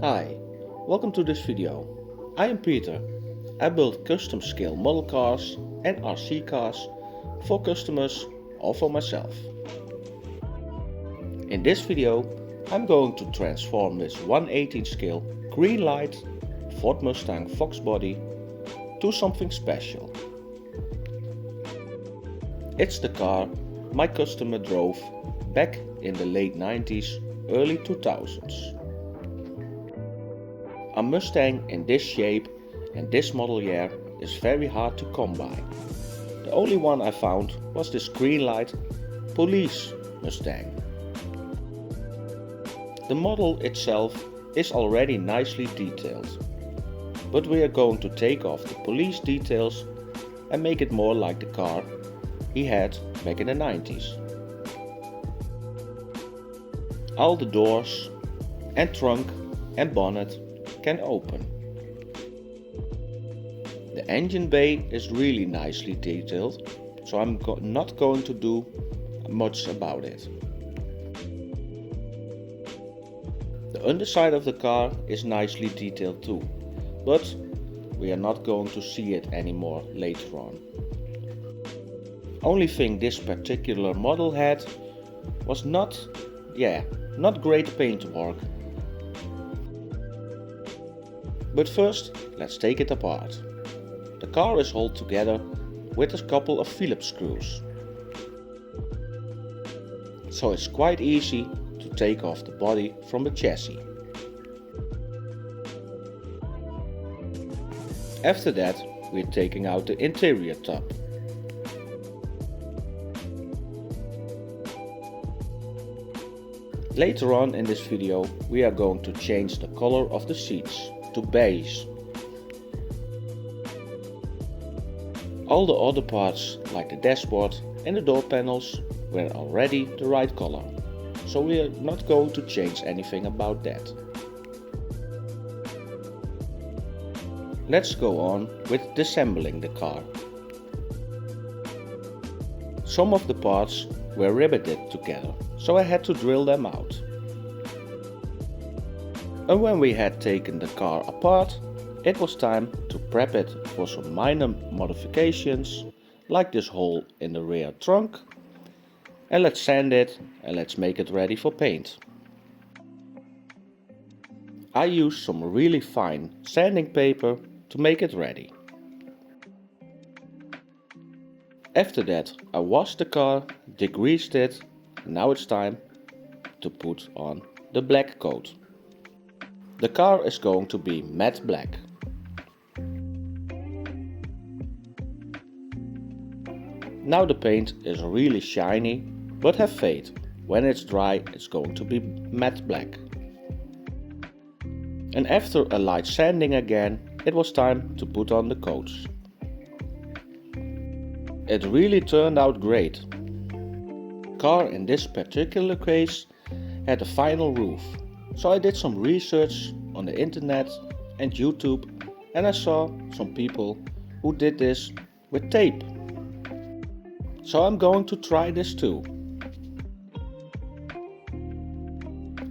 Hi, welcome to this video. I am Peter. I build custom scale model cars and RC cars for customers or for myself. In this video I'm going to transform this 1/18 scale GreenLight Ford Mustang Fox body to something special. It's the car my customer drove back in the late 90s, early 2000s. A Mustang in this shape and this model year is very hard to come by. The only one I found was this GreenLight police Mustang. The model itself is already nicely detailed, but we are going to take off the police details and make it more like the car he had back in the 90s. All the doors and trunk and bonnet can open. The engine bay is really nicely detailed, so I'm not going to do much about it. The underside of the car is nicely detailed too, but we are not going to see it anymore later on. Only thing this particular model had was not great paintwork. But first, let's take it apart. The car is held together with a couple of Phillips screws, so it's quite easy to take off the body from the chassis. After that, we're taking out the interior top. Later on in this video, we are going to change the color of the seats to beige. All the other parts, like the dashboard and the door panels, were already the right color, so we are not going to change anything about that. Let's go on with disassembling the car. Some of the parts were riveted together, so I had to drill them out. And when we had taken the car apart, it was time to prep it for some minor modifications, like this hole in the rear trunk. And let's sand it and let's make it ready for paint. I used some really fine sanding paper to make it ready. After that, I washed the car, degreased it, and now it's time to put on the black coat. The car is going to be matte black. Now the paint is really shiny, but have faith, when it's dry it's going to be matte black. And after a light sanding again, it was time to put on the coats. It really turned out great. The car in this particular case had a final roof, so I did some research on the internet and YouTube, and I saw some people who did this with tape. So I'm going to try this too.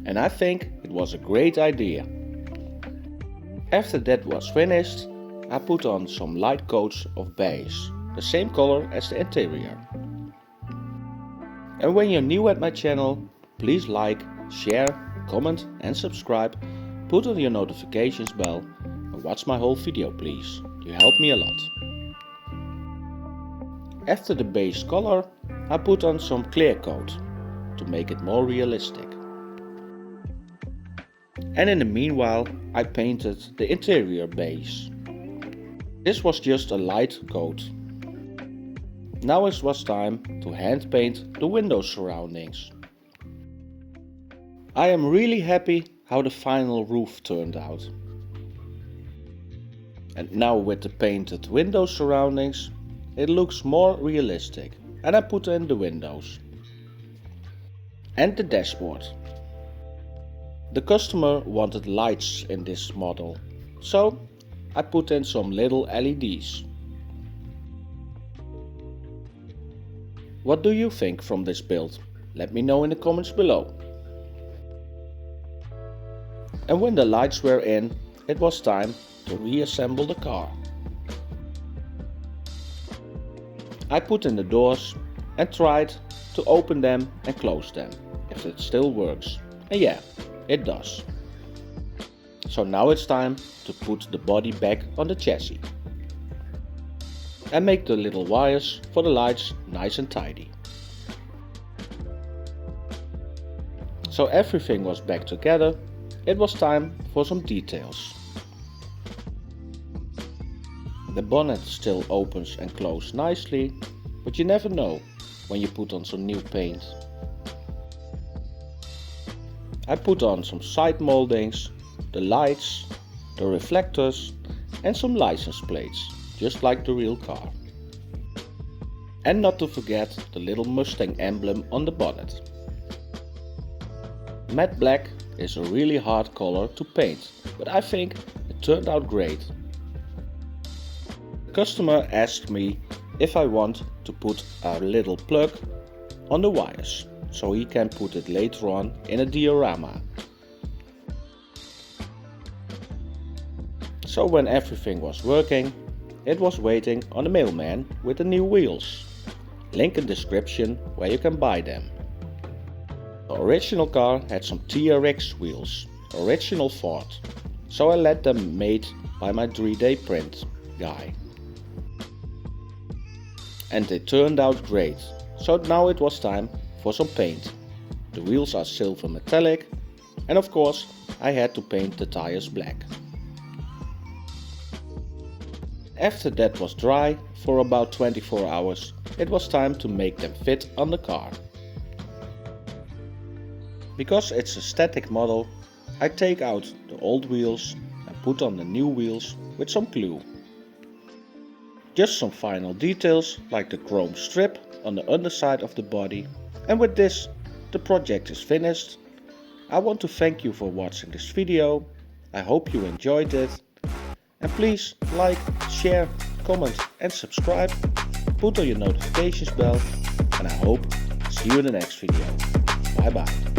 And I think it was a great idea. After that was finished, I put on some light coats of beige, the same color as the interior. And when you're new at my channel, please like, share, comment and subscribe. Put on your notifications bell and watch my whole video please. You help me a lot. After the beige color, I put on some clear coat to make it more realistic. And in the meanwhile, I painted the interior beige. This was just a light coat. Now it was time to hand paint the window surroundings. I am really happy how the final roof turned out. And now with the painted window surroundings, it looks more realistic, and I put in the windows and the dashboard. The customer wanted lights in this model, so I put in some little LEDs. What do you think from this build? Let me know in the comments below. And when the lights were in, it was time to reassemble the car. I put in the doors and tried to open them and close them, if it still works. And yeah, it does. So now it's time to put the body back on the chassis. And make the little wires for the lights nice and tidy. So everything was back together, it was time for some details. The bonnet still opens and closes nicely, but you never know when you put on some new paint. I put on some side moldings, the lights, the reflectors and some license plates, just like the real car. And not to forget the little Mustang emblem on the bonnet. Matte black is a really hard color to paint, but I think it turned out great. The customer asked me if I want to put a little plug on the wires, so he can put it later on in a diorama. So when everything was working, it was waiting on the mailman with the new wheels. Link in description where you can buy them. The original car had some TRX wheels, original Ford, so I let them made by my 3D print guy. And they turned out great, so now it was time for some paint. The wheels are silver metallic and of course I had to paint the tires black. After that was dry for about 24 hours, it was time to make them fit on the car. Because it's a static model, I take out the old wheels and put on the new wheels with some glue. Just some final details like the chrome strip on the underside of the body, and with this the project is finished. I want to thank you for watching this video. I hope you enjoyed it, and please like, share, comment and subscribe. Put on your notifications bell, and I hope to see you in the next video. Bye bye.